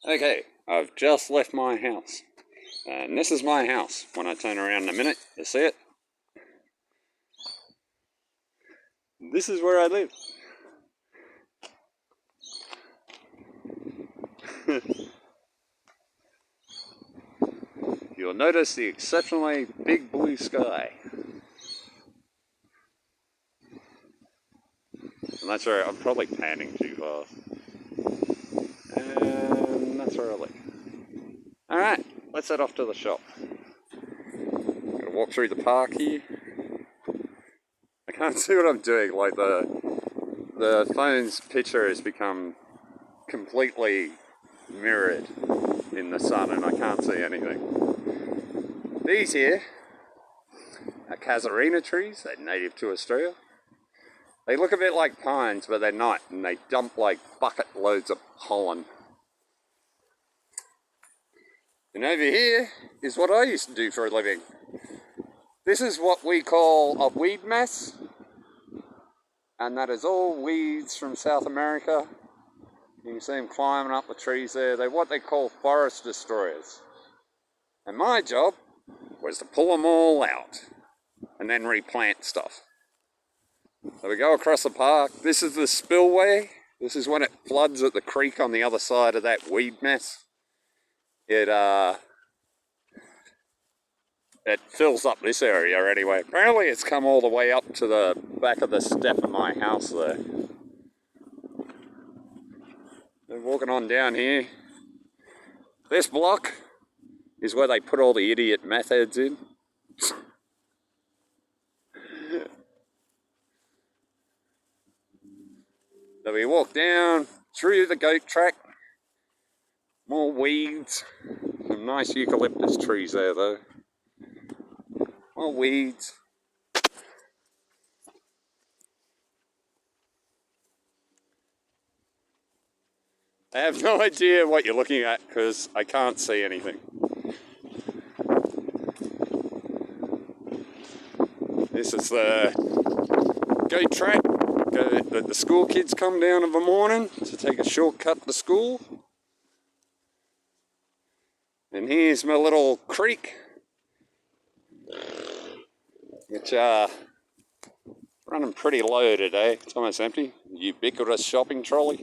Okay, I've just left my house. And this is my house. When I turn around in a minute, you see it? This is where I live. You'll notice the exceptionally big blue sky. And that's where I'm probably panning too fast. And that's where I live. Alright, let's head off to the shop. I'm gonna walk through the park here. I can't see what I'm doing, like the phone's picture has become completely mirrored in the sun and I can't see anything. These here are casuarina trees, they're native to Australia. They look a bit like pines, but they're not, and they dump like bucket loads of pollen. And over here is what I used to do for a living. This is what we call a weed mess, and that is all weeds from South America. You can see them climbing up the trees there. They're what they call forest destroyers. And my job was to pull them all out and then replant stuff. So we go across the park. This is the spillway. This is when it floods at the creek on the other side of that weed mess. It fills up this area anyway. Apparently it's come all the way up to the back of the step of my house there. They're walking on down here. This block is where they put all the idiot meth heads in. So we walk down through the goat track. More weeds. Some nice eucalyptus trees there though. More weeds. I have no idea what you're looking at because I can't see anything. This is the goat track that the school kids come down in the morning to take a shortcut to school. And here's my little creek, which running pretty low today. It's almost empty. Ubiquitous shopping trolley.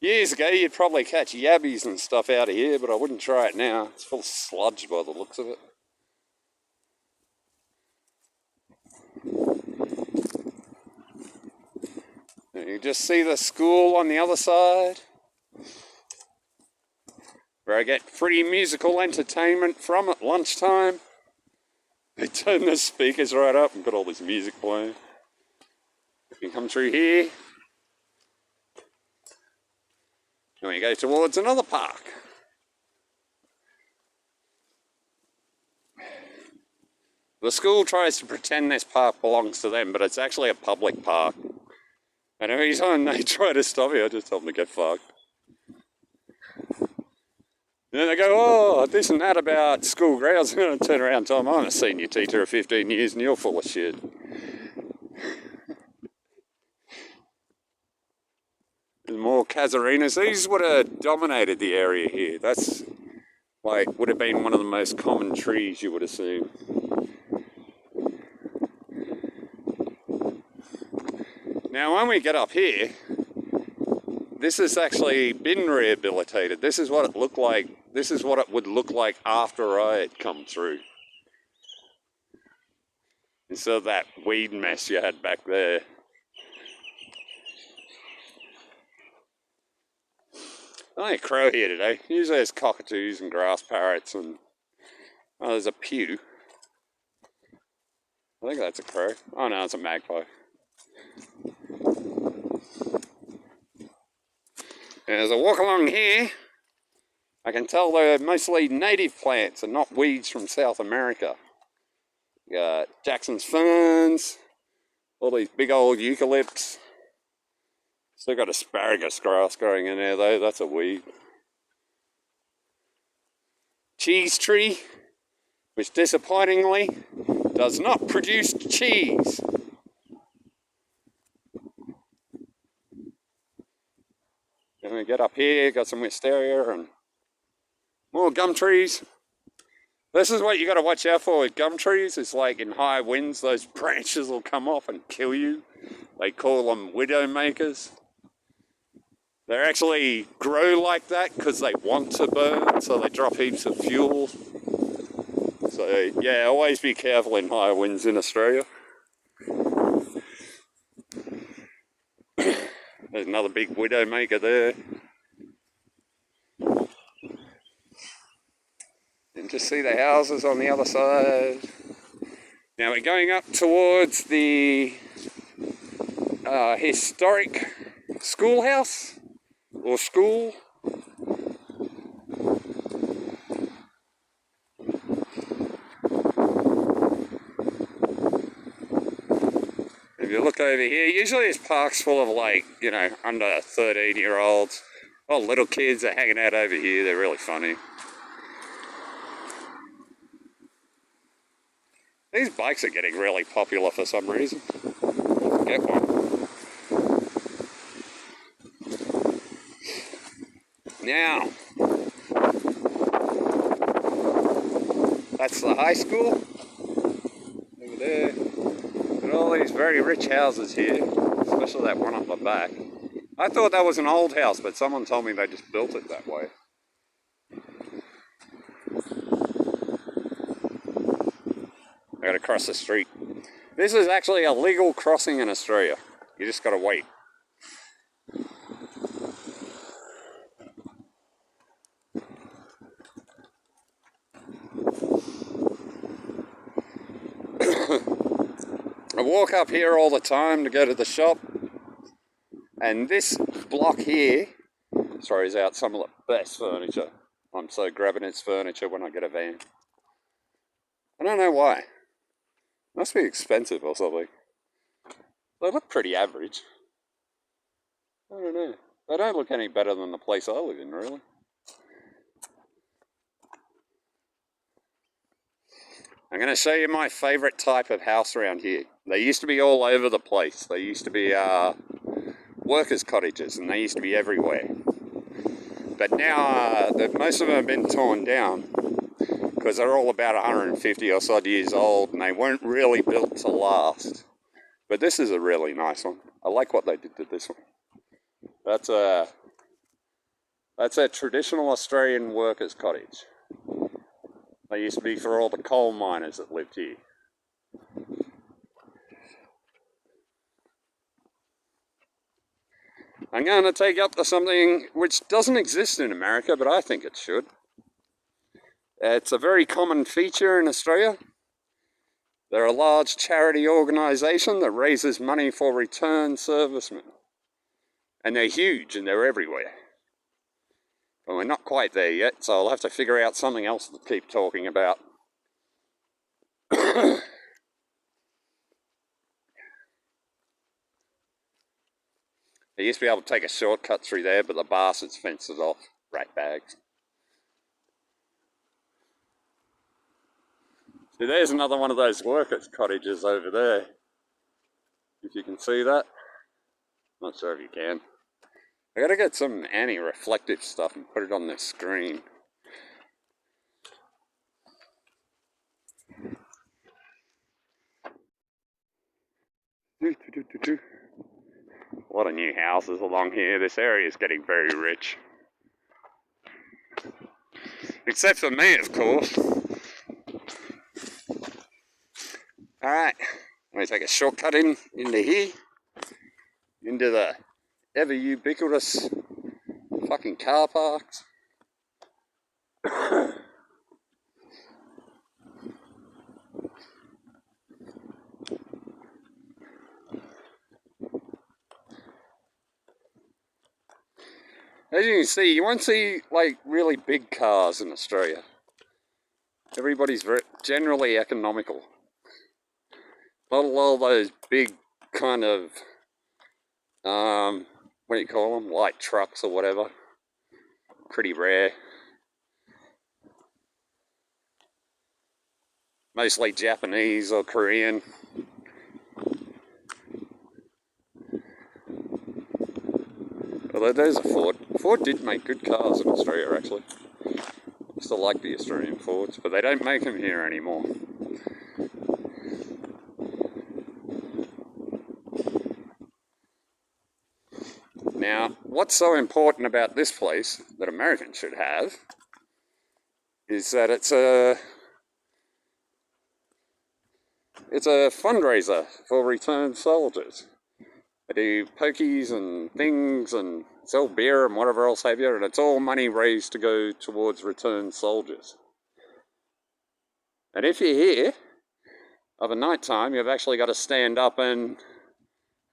Years ago, you'd probably catch yabbies and stuff out of here, but I wouldn't try it now. It's full of sludge by the looks of it. And you just see the school on the other side, where I get free musical entertainment from at lunchtime. They turn the speakers right up and got all this music playing. You can come through here. And we go towards another park. The school tries to pretend this park belongs to them, but it's actually a public park. And every time they try to stop me, I just tell them to get fucked. And then they go, oh, this and that about school grounds. And I turn around and tell them, I'm a senior teacher of 15 years and you're full of shit. There's more casuarinas. These would have dominated the area here. That's like, would have been one of the most common trees you would have seen. Now when we get up here, this has actually been rehabilitated. This is what it looked like. This is what it would look like after I had come through. Instead of that weed mess you had back there. Only a crow here today. Usually there's cockatoos and grass parrots and... oh, there's a pew. I think that's a crow. Oh no, it's a magpie. And as I walk along here, I can tell they're mostly native plants and not weeds from South America. You got Jackson's ferns, all these big old eucalypts. Still got asparagus grass growing in there though, that's a weed. Cheese tree, which disappointingly does not produce cheese. And we get up here, got some wisteria and more gum trees. This is what you got to watch out for with gum trees. It's like in high winds, those branches will come off and kill you. They call them widow makers. They actually grow like that because they want to burn, so they drop heaps of fuel. So yeah, always be careful in high winds in Australia. There's another big widow maker there. And just see the houses on the other side. Now we're going up towards the historic schoolhouse or school. If you look over here, usually it's parks full of like, you know, under 13-year-olds. All little kids are hanging out over here. They're really funny. These bikes are getting really popular for some reason. Get one. Now, that's the high school over there. And all these very rich houses here, especially that one up the back. I thought that was an old house, but someone told me they just built it that way. I gotta cross the street. This is actually a legal crossing in Australia. You just gotta wait. I walk up here all the time to go to the shop, and this block here throws out some of the best furniture. I'm so grabbing its furniture when I get a van. I don't know why. Must be expensive or something. They look pretty average. I don't know. They don't look any better than the place I live in, really. I'm going to show you my favourite type of house around here. They used to be all over the place. They used to be workers' cottages, and they used to be everywhere. But now most of them have been torn down because they're all about 150 or so years old, and they weren't really built to last. But this is a really nice one. I like what they did to this one. That's a traditional Australian workers' cottage. They used to be for all the coal miners that lived here. I'm going to take up to something which doesn't exist in America, but I think it should. It's a very common feature in Australia. They're a large charity organisation that raises money for returned servicemen. And they're huge and they're everywhere. But we're not quite there yet, so I'll have to figure out something else to keep talking about. I used to be able to take a shortcut through there, but the bastards fenced it off. Rat bags. See, there's another one of those workers' cottages over there. If you can see that. Not sure if you can. I gotta get some anti-reflective stuff and put it on this screen. A lot of new houses along here. This area is getting very rich. Except for me, of course. Alright, I'm going to take a shortcut into here. Into the ever ubiquitous fucking car parks. As you can see, you won't see like really big cars in Australia. Everybody's generally economical. Not all those big kind of, what do you call them, light trucks or whatever. Pretty rare. Mostly Japanese or Korean. Although there's a Ford. Ford did make good cars in Australia, actually. I still like the Australian Fords, but they don't make them here anymore. Now, what's so important about this place that Americans should have is that it's a fundraiser for returned soldiers. They do pokies and things and sell beer and whatever else have you, and it's all money raised to go towards returned soldiers. And if you're here of a night time, you've actually got to stand up and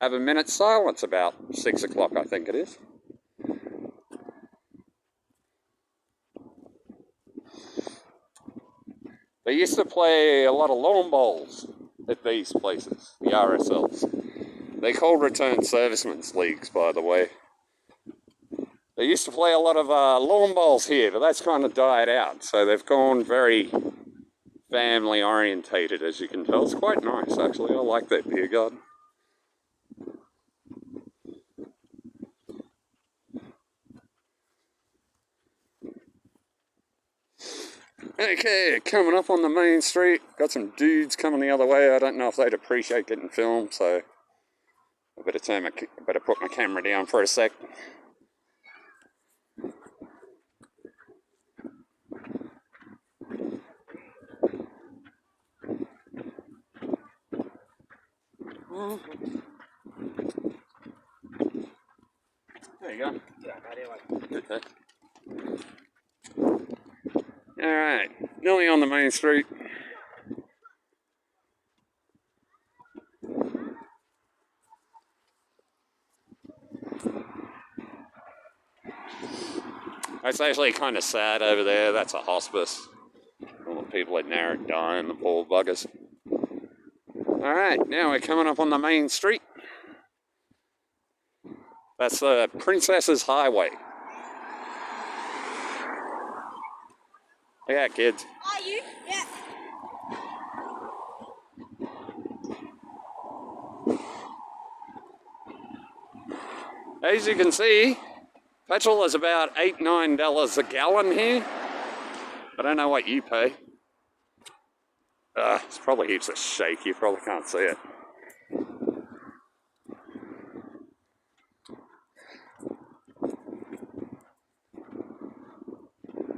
have a minute's silence about 6 o'clock, I think it is. They used to play a lot of lawn bowls at these places, the RSLs. They're called Returned Servicemen's Leagues, by the way. They used to play a lot of lawn bowls here, but that's kind of died out. So they've gone very family orientated, as you can tell. It's quite nice, actually. I like that beer garden. Okay, coming up on the main street. Got some dudes coming the other way. I don't know if they'd appreciate getting filmed, so I better put my camera down for a sec. There you go. Okay. Alright, nearly on the main street. It's actually kind of sad over there. That's a hospice. All the people in there are dying, the poor buggers. Alright, now we're coming up on the main street. That's the Princess's Highway. Yeah, kids. Are you? Yeah. As you can see, petrol is about $8–9 a gallon here. I don't know what you pay. It's probably heaps of shake. You probably can't see it.